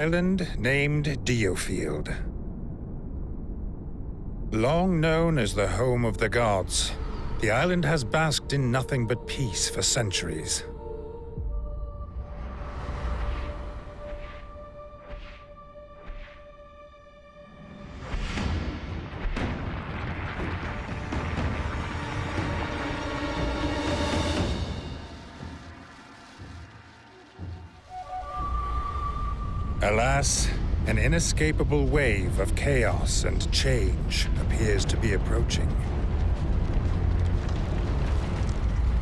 Island named DioField. Long known as the home of the gods, the island has basked in nothing but peace for centuries. Alas, an inescapable wave of chaos and change appears to be approaching.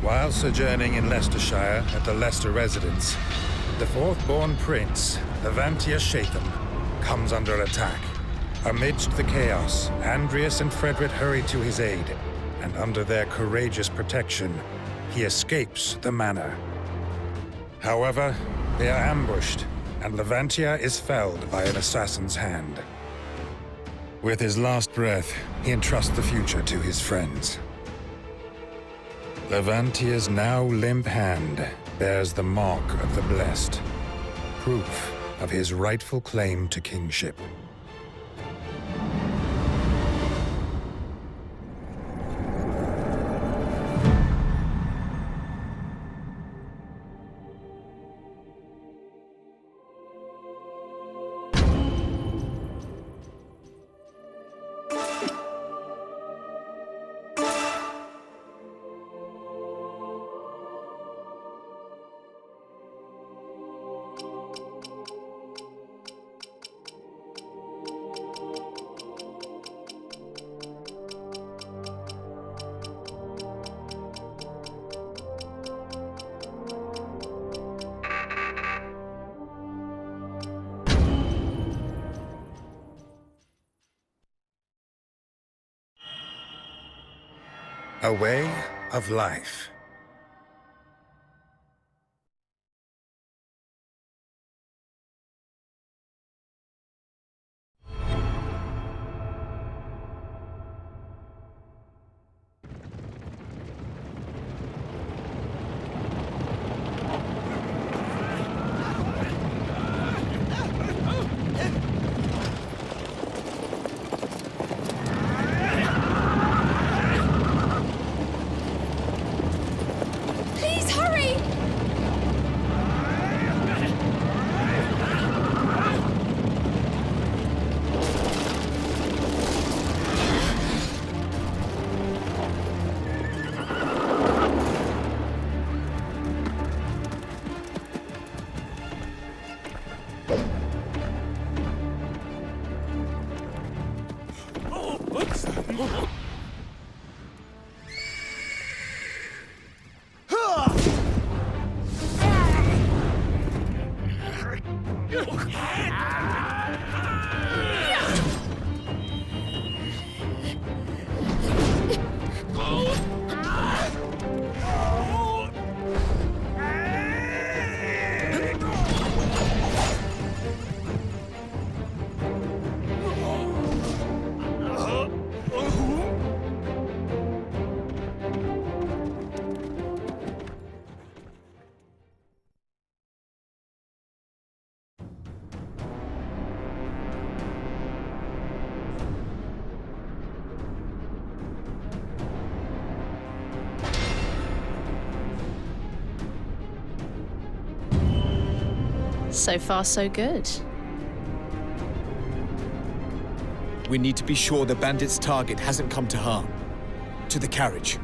While sojourning in Leicestershire at the Leicester residence, the fourth-born prince, Levantia Shatham, comes under attack. Amidst the chaos, Andreas and Frederick hurry to his aid, and under their courageous protection, he escapes the manor. However, they are ambushed, and Levantia is felled by an assassin's hand. With his last breath, he entrusts the future to his friends. Levantia's now limp hand bears the mark of the blessed, proof of his rightful claim to kingship. A way of life. So far, so good. We need to be sure the bandit's target hasn't come to harm. To the carriage.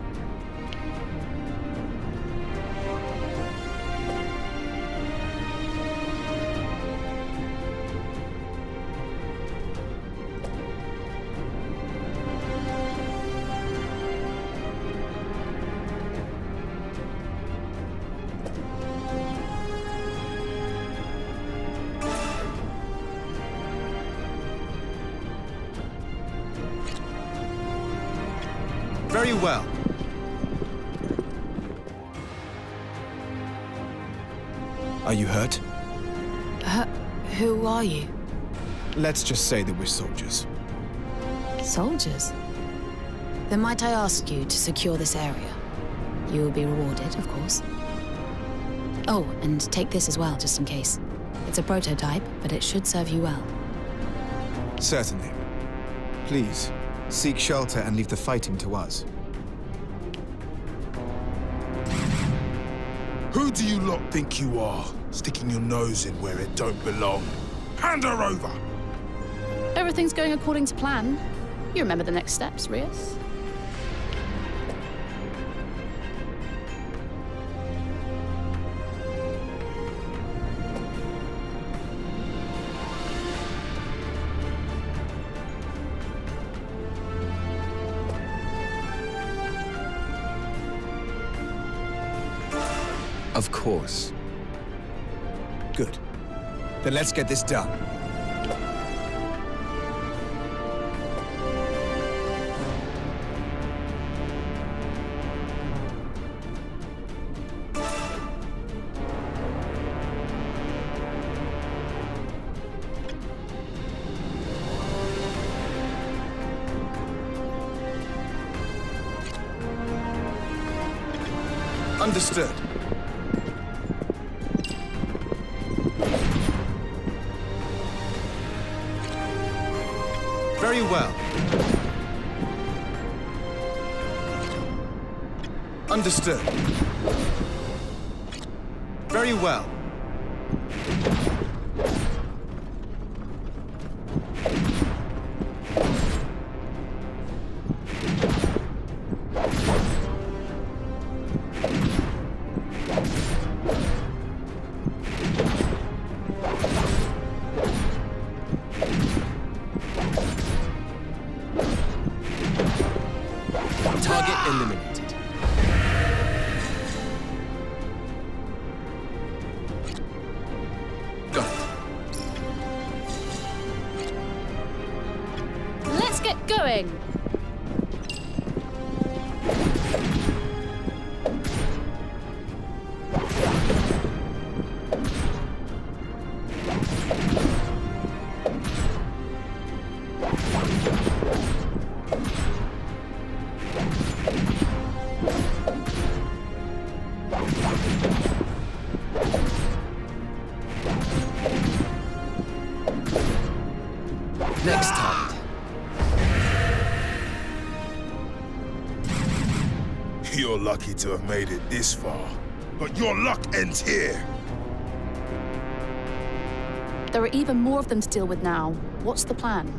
Very well. Are you hurt? Who are you? Let's just say that we're soldiers. Soldiers? Then might I ask you to secure this area? You will be rewarded, of course. Oh, and take this as well, just in case. The It's a prototype, but it should serve you well. Certainly. Please, seek shelter and leave the fighting to us. Who do you lot think you are, sticking your nose in where it don't belong? Hand her over! Everything's going according to plan. You remember the next steps, Rias? Of course. Good. Then let's get this done. Understood. Very well. Understood. Very well. Target eliminated. Got it. Let's get going! Next target. You're lucky to have made it this far, but your luck ends here. There are even more of them to deal with now. What's the plan?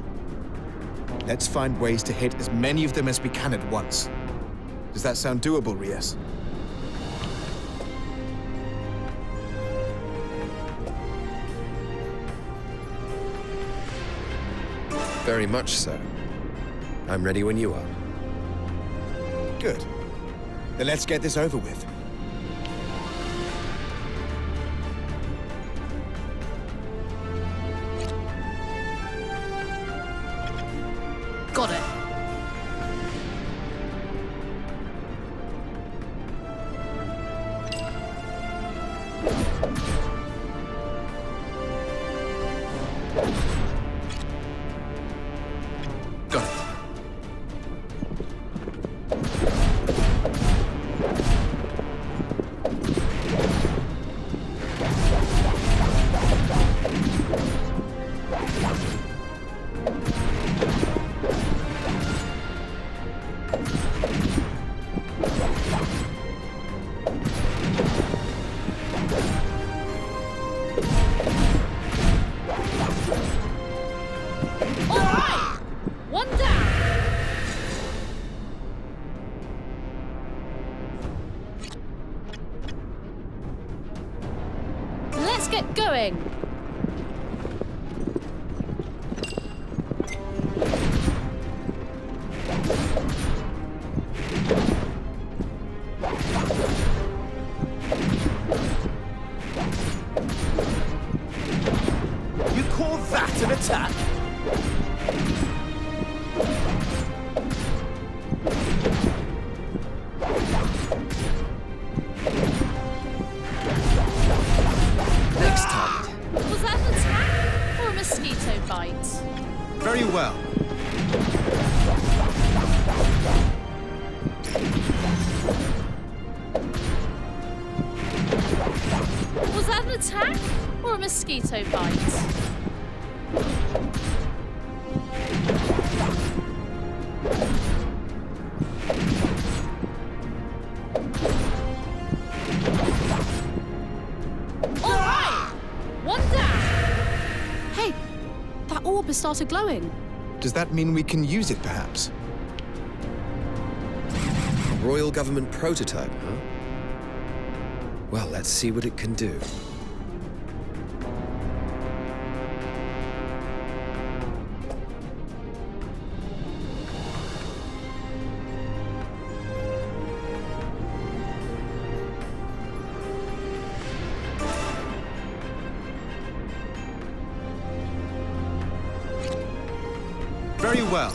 Let's find ways to hit as many of them as we can at once. Does that sound doable, Rias? Very much so. I'm ready when you are. Good. Then let's get this over with. Got it. Got it. All right! One down! Let's get going! You call that an attack? Next target. Was that an attack or a mosquito bite? Very well. Was that an attack or a mosquito bite? All right! One down! Hey, that orb has started glowing. Does that mean we can use it, perhaps? Royal government prototype, huh? Well, let's see what it can do. Very well.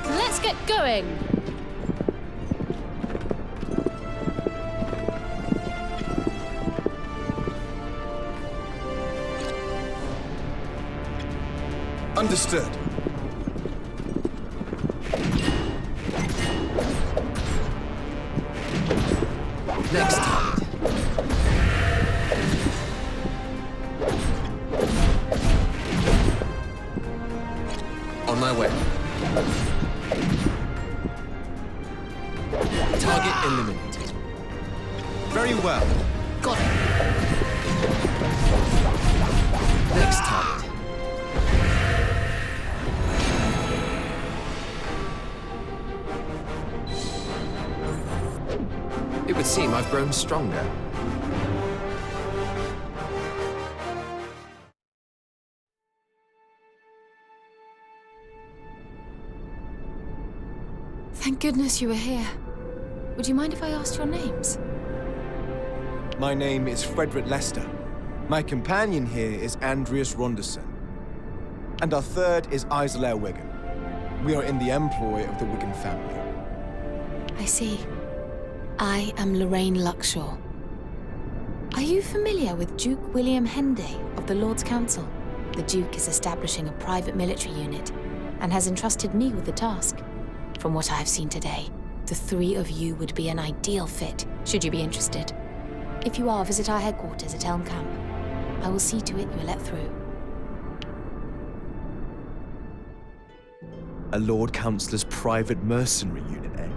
Let's get going. Understood. Next target. On my way. Target eliminated. Very well. Got it. Next target. It would seem I've grown stronger. Thank goodness you were here. Would you mind if I asked your names? My name is Frederick Lester. My companion here is Andreas Ronderson. And our third is Isolair Wigan. We are in the employ of the Wigan family. I see. I am Lorraine Luxshore. Are you familiar with Duke William Henday of the Lord's Council? The Duke is establishing a private military unit and has entrusted me with the task. From what I have seen today, the three of you would be an ideal fit, should you be interested. If you are, visit our headquarters at Elm Camp. I will see to it you are let through. A Lord Councillor's private mercenary unit, eh?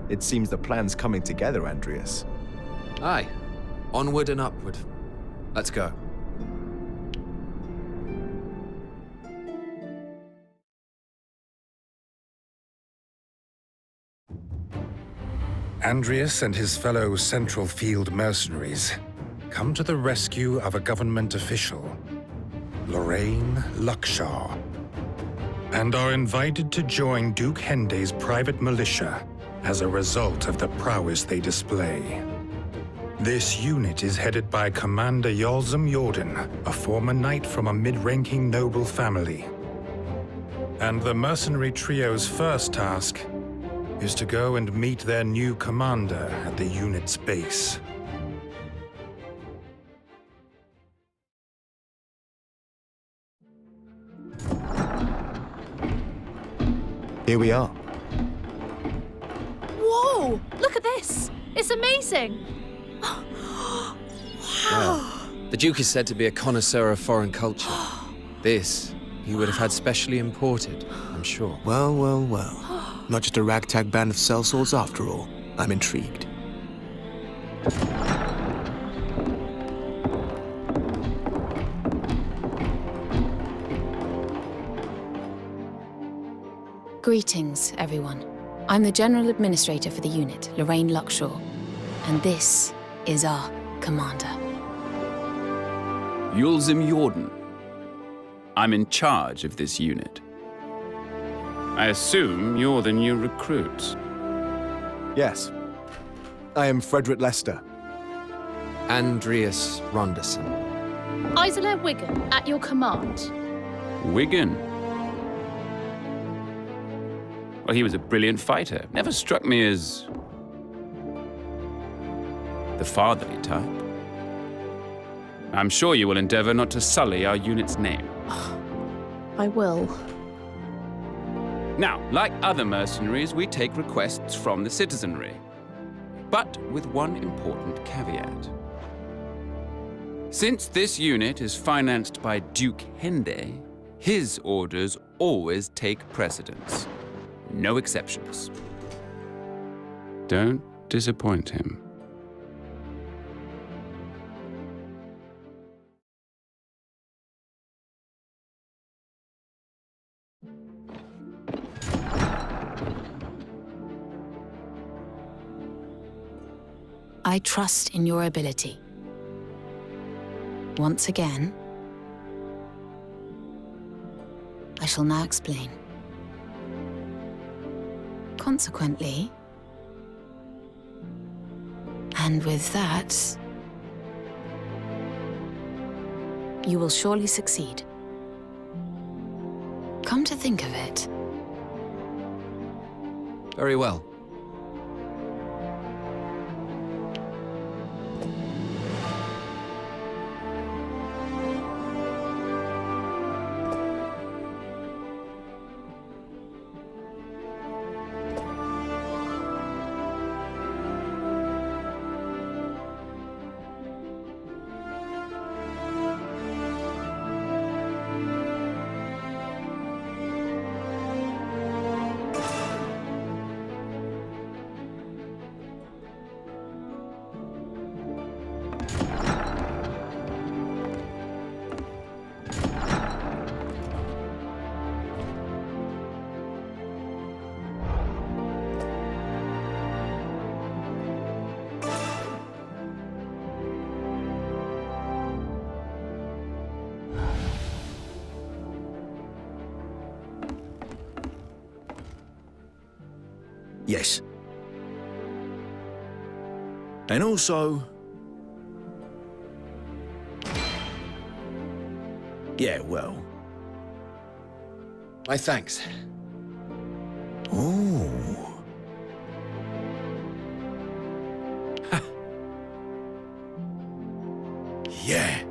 It seems the plan's coming together, Andreas. Aye. Onward and upward. Let's go. Andreas and his fellow Central Field mercenaries come to the rescue of a government official, Lorraine Luxshore, and are invited to join Duke Henday's private militia as a result of the prowess they display. This unit is headed by Commander Yolzum Jordan, a former knight from a mid-ranking noble family. And the mercenary trio's first task is to go and meet their new commander at the unit's base. Here we are. Whoa! Look at this! It's amazing! The Duke is said to be a connoisseur of foreign culture. This, he would have had specially imported, I'm sure. Well, well, well. Not just a ragtag band of sellswords after all. I'm intrigued. Greetings, everyone. I'm the General Administrator for the unit, Lorraine Luxshore. And this is our commander. Yulzim Jordan. I'm in charge of this unit. I assume you're the new recruit. Yes. I am Frederick Lester. Andreas Ronderson. Isolair Wigan, at your command. Wigan? Well, he was a brilliant fighter. Never struck me as the fatherly type. I'm sure you will endeavor not to sully our unit's name. I will. Now, like other mercenaries, we take requests from the citizenry. But with one important caveat. Since this unit is financed by Duke Hende, his orders always take precedence. No exceptions. Don't disappoint him. I trust in your ability. Once again, I shall now explain. Consequently, and with that, you will surely succeed. Come to think of it, Very well. Yes. And also... Yeah, well... My thanks. Oh. Yeah.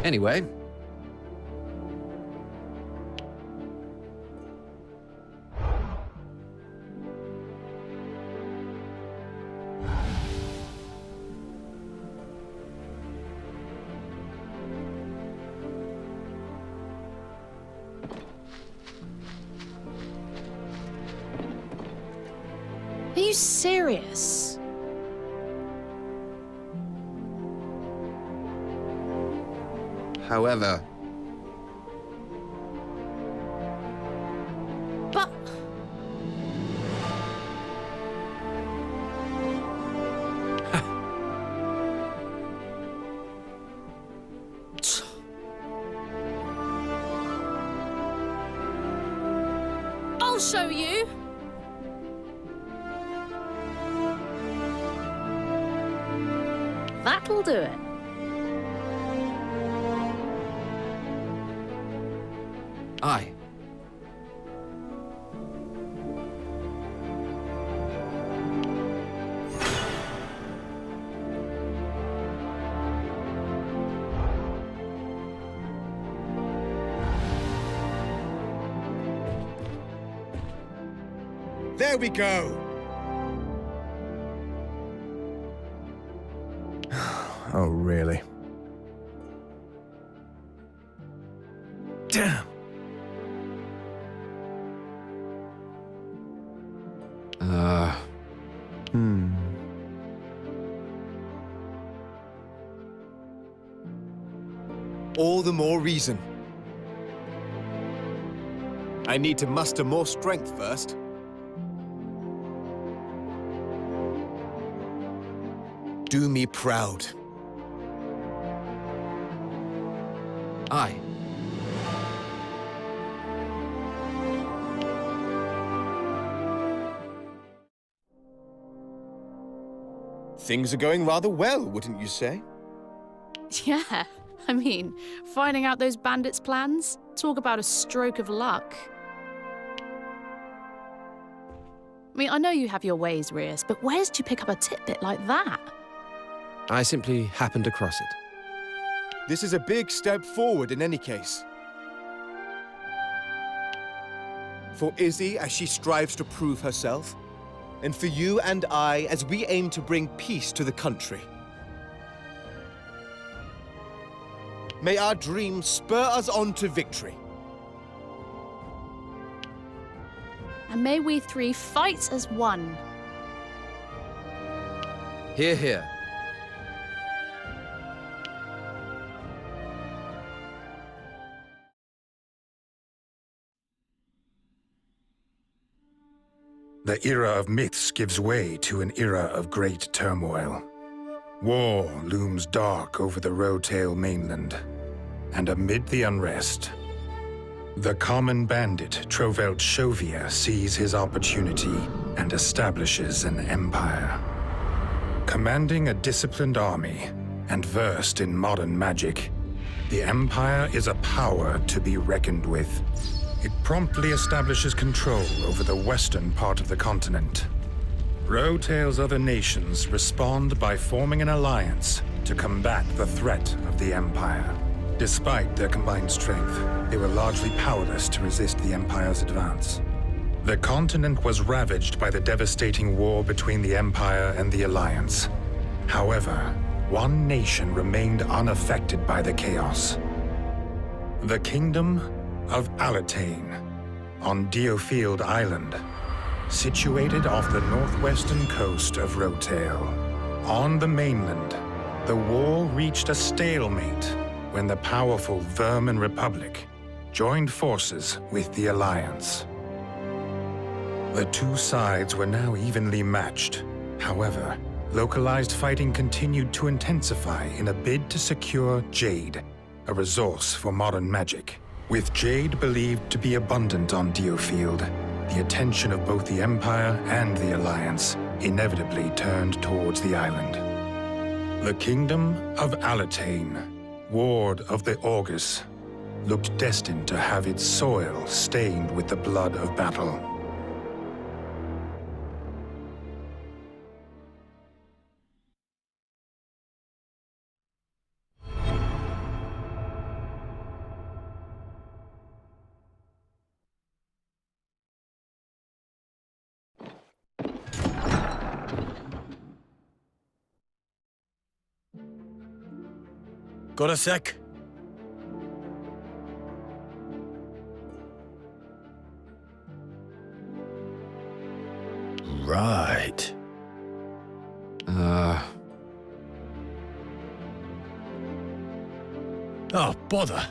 Anyway, Are you serious? however, But... I'll show you. That'll do it. aye. There we go! Oh, really? Damn! All the more reason. I need to muster more strength first. Do me proud. Aye. Things are going rather well, wouldn't you say? Yeah, I mean, finding out those bandits' plans? Talk about a stroke of luck. I mean, I know you have your ways, Rias, but where did you pick up a tidbit like that? I simply happened across it. This is a big step forward in any case. For Izzy as she strives to prove herself, and for you and I as we aim to bring peace to the country. May our dreams spur us on to victory. And may we three fight as one. Hear, hear. The era of myths gives way to an era of great turmoil. War looms dark over the Rotail mainland, and amid the unrest, the common bandit Trovelt Shovia sees his opportunity and establishes an empire. Commanding a disciplined army and versed in modern magic, the Empire is a power to be reckoned with. It promptly establishes control over the western part of the continent. Rotail's other nations respond by forming an alliance to combat the threat of the Empire. Despite their combined strength, they were largely powerless to resist the Empire's advance. The continent was ravaged by the devastating war between the Empire and the Alliance. However, one nation remained unaffected by the chaos. The Kingdom of Alatane, on DioField Island, situated off the northwestern coast of Rotail. On the mainland, the war reached a stalemate when the powerful Vermin Republic joined forces with the Alliance. The two sides were now evenly matched. However, localized fighting continued to intensify in a bid to secure Jade, a resource for modern magic. With Jade believed to be abundant on DioField, the attention of both the Empire and the Alliance inevitably turned towards the island. The Kingdom of Alatane, ward of the Augurs, looked destined to have its soil stained with the blood of battle. Got a sec? Right. Oh, bother.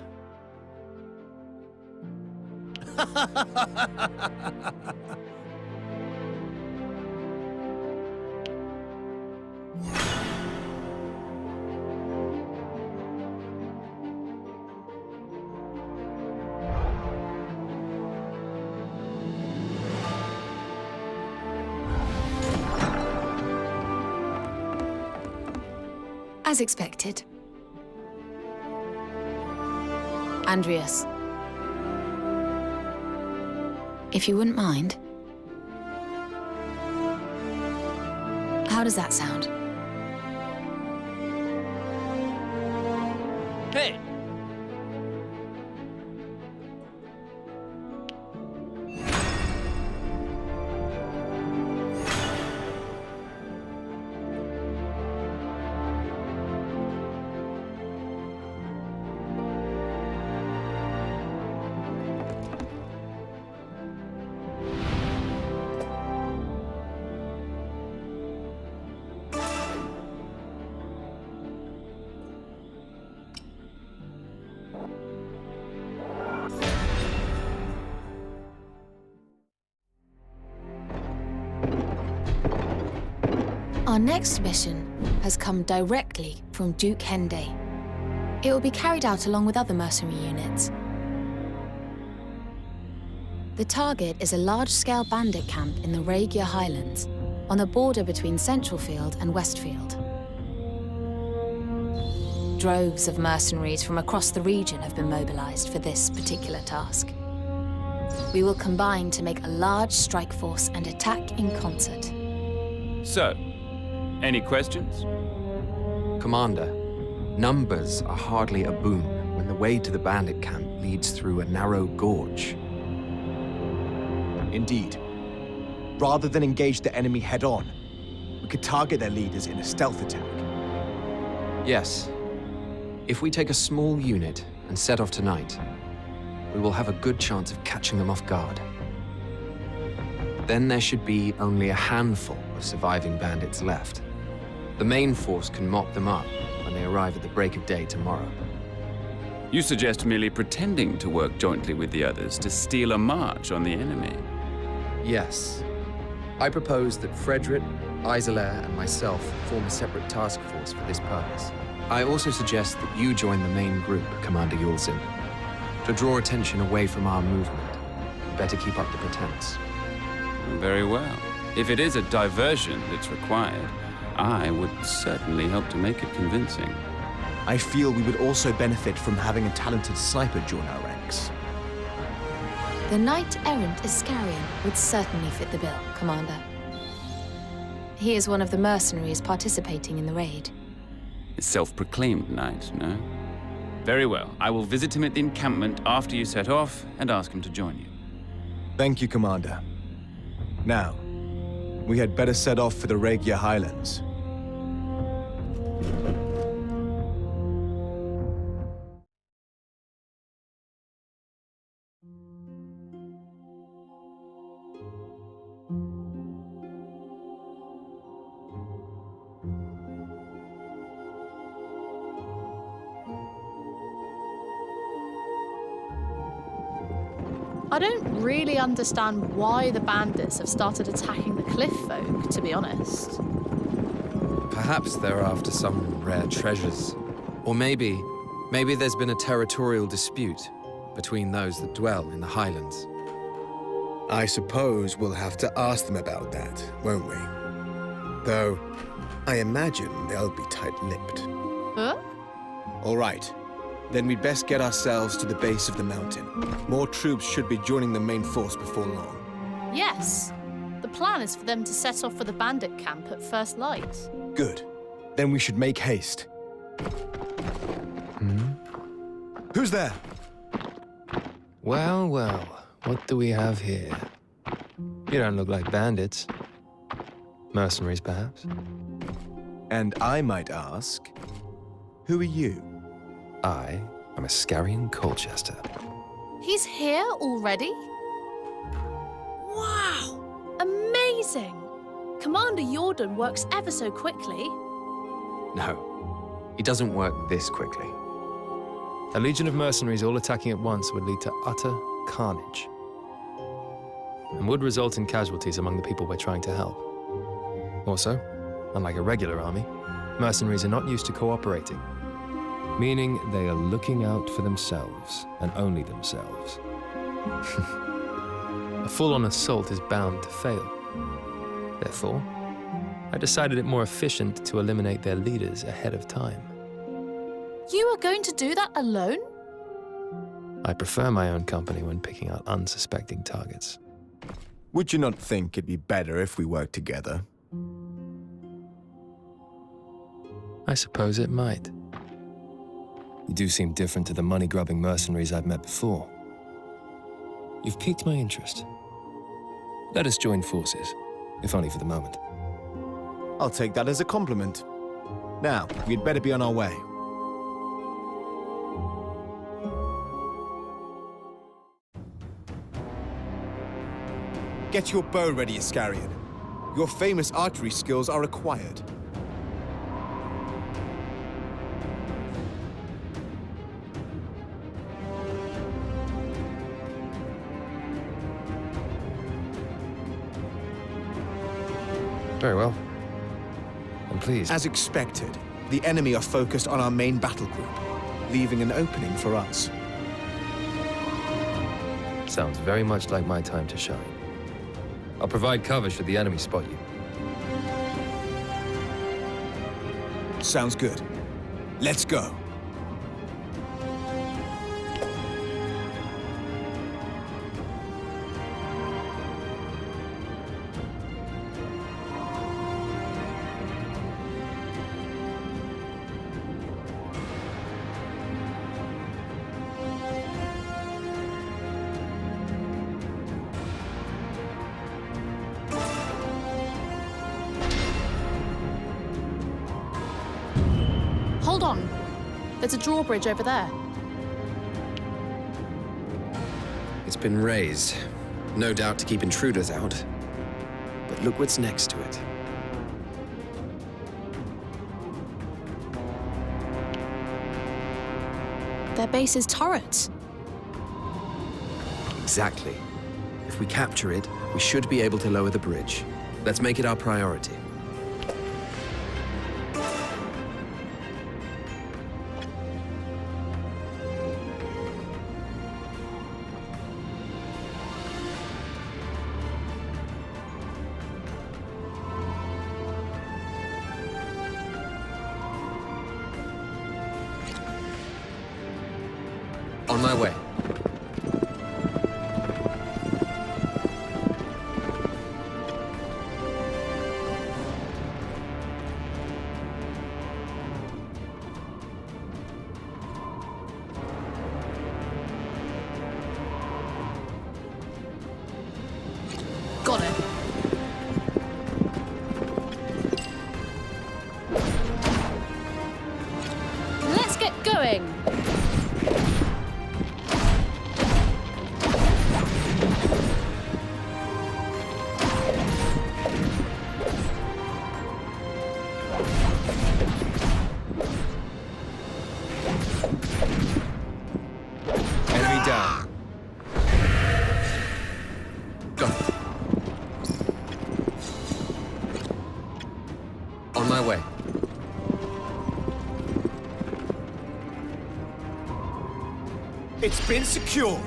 As expected. Andreas. If you wouldn't mind. How does that sound? Hey! Our next mission has come directly from Duke Henday. It will be carried out along with other mercenary units. The target is a large-scale bandit camp in the Regia Highlands, on the border between Centralfield and Westfield. Droves of mercenaries from across the region have been mobilized for this particular task. We will combine to make a large strike force and attack in concert. So, any questions? Commander, numbers are hardly a boon when the way to the bandit camp leads through a narrow gorge. Indeed. Rather than engage the enemy head-on, we could target their leaders in a stealth attack. Yes. If we take a small unit and set off tonight, we will have a good chance of catching them off guard. Then there should be only a handful of surviving bandits left. The main force can mop them up when they arrive at the break of day tomorrow. You suggest merely pretending to work jointly with the others to steal a march on the enemy. Yes. I propose that Frederick, Isolair, and myself form a separate task force for this purpose. I also suggest that you join the main group, Commander Yulzin. To draw attention away from our movement, you better keep up the pretense. Very well. If it is a diversion that's required, I would certainly help to make it convincing. I feel we would also benefit from having a talented sniper join our ranks. The knight-errant Iscarian would certainly fit the bill, Commander. He is one of the mercenaries participating in the raid. A self-proclaimed knight, no? Very well. I will visit him at the encampment after you set off and ask him to join you. Thank you, Commander. Now, we had better set off for the Regia Highlands. I don't really understand why the bandits have started attacking the cliff folk, to be honest. Perhaps they're after some rare treasures. Or maybe there's been a territorial dispute between those that dwell in the Highlands. I suppose we'll have to ask them about that, won't we? Though, I imagine they'll be tight-lipped. Huh? All right. Then we'd best get ourselves to the base of the mountain. More troops should be joining the main force before long. Yes. The plan is for them to set off for the bandit camp at first light. Good. Then we should make haste. Who's there? Well, well, what do we have here? You don't look like bandits. Mercenaries, perhaps? And I might ask, who are you? I am Iscarian Colchester. He's here already? Wow! Amazing! Commander Jordan works ever so quickly. No, he doesn't work this quickly. A legion of mercenaries all attacking at once would lead to utter carnage, and would result in casualties among the people we're trying to help. Also, unlike a regular army, mercenaries are not used to cooperating, meaning they are looking out for themselves, and only themselves. A full-on assault is bound to fail. Therefore, I decided it more efficient to eliminate their leaders ahead of time. You are going to do that alone? I prefer my own company when picking out unsuspecting targets. Would you not think it'd be better if we worked together? I suppose it might. You do seem different to the money-grubbing mercenaries I've met before. You've piqued my interest. Let us join forces, if only for the moment. I'll take that as a compliment. Now, we'd better be on our way. Get your bow ready, Iscarian. Your famous archery skills are required. Very well. please. As expected, the enemy are focused on our main battle group, leaving an opening for us. Sounds very much like my time to shine. I'll provide cover should the enemy spot you. Sounds good. Let's go. Hold on. There's a drawbridge over there. It's been raised, no doubt to keep intruders out. But look what's next to it. Their base is turrets. Exactly. If we capture it, we should be able to lower the bridge. Let's make it our priority. On my way. Got it. Let's get going. Enemy down. Go. On my way. It's been secured.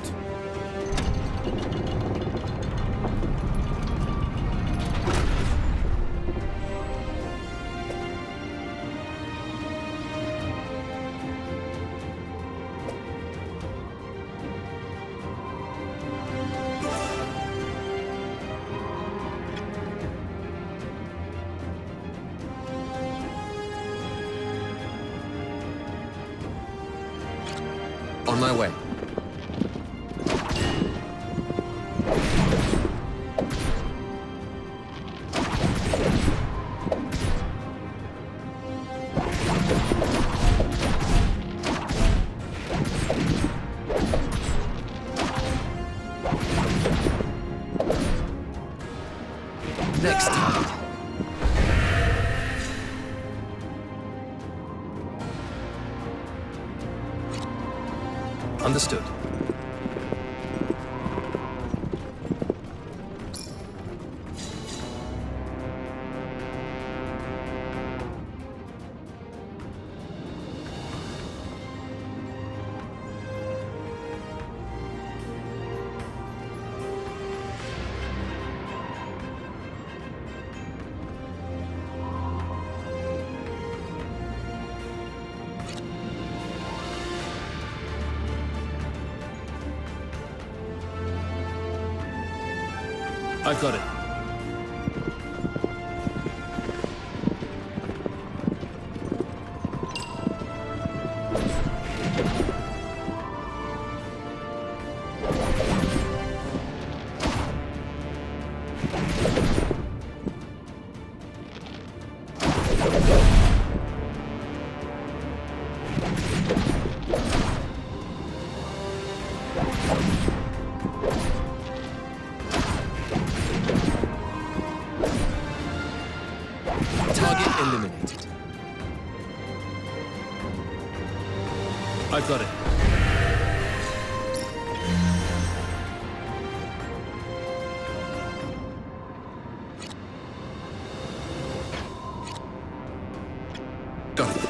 On my way. Next target. Understood. I've got it. Target eliminated. I've got it. Got it.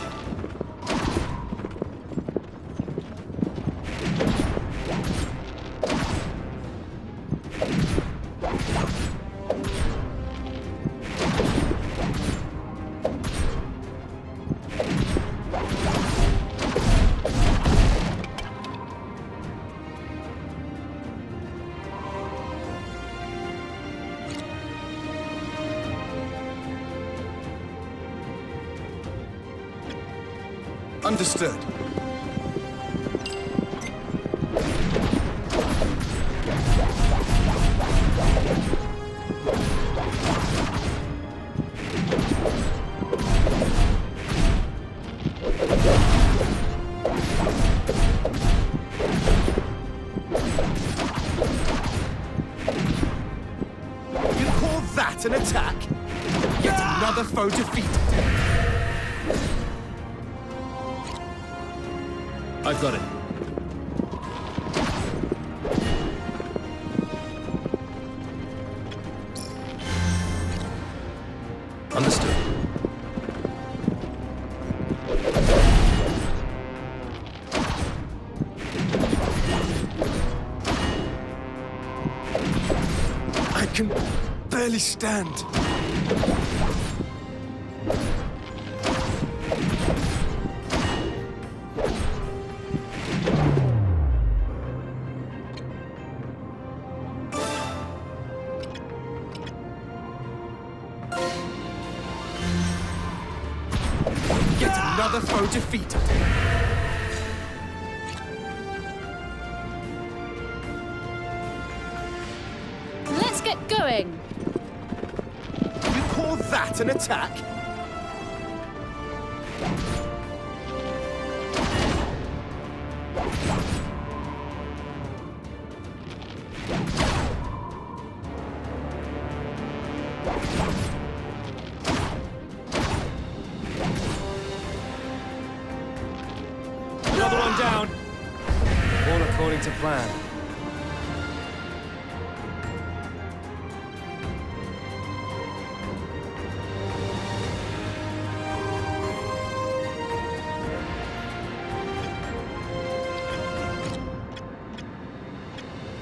Understood. You call that an attack? Yet another foe defeated. I've got it. Understood. I can barely stand. Yet another foe defeated. Let's get going. You call that an attack? Another one down. All according to plan.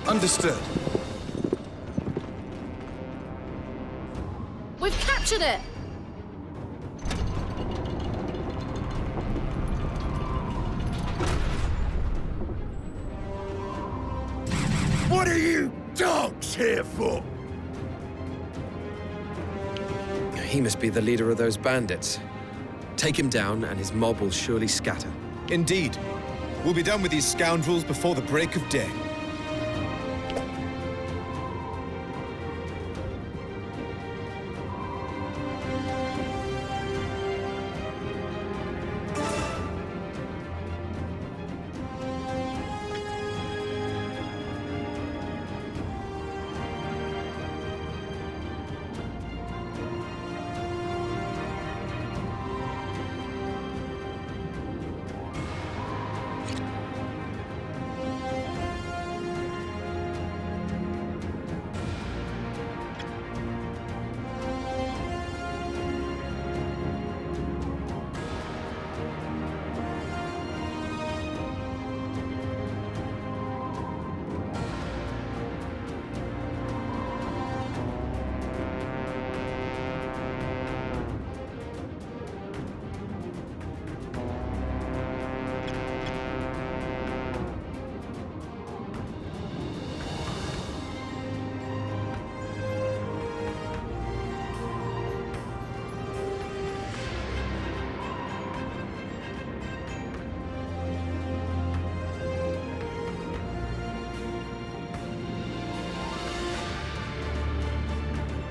Understood. We've captured it. What are you dogs here for? He must be the leader of those bandits. Take him down, and his mob will surely scatter. Indeed. We'll be done with these scoundrels before the break of day.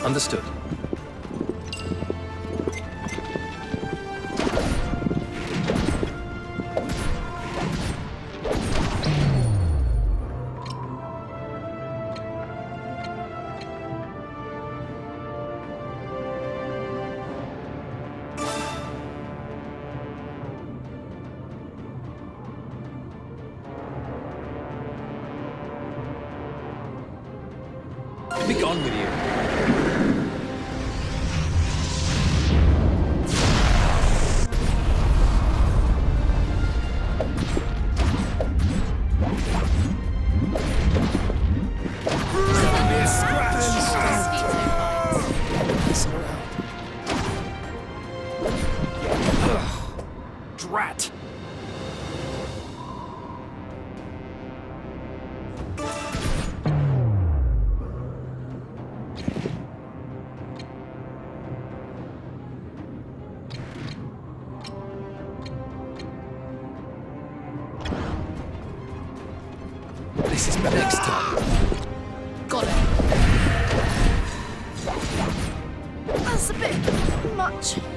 Understood. Be gone with you. Drat! This is next time. Got it. That's a bit much.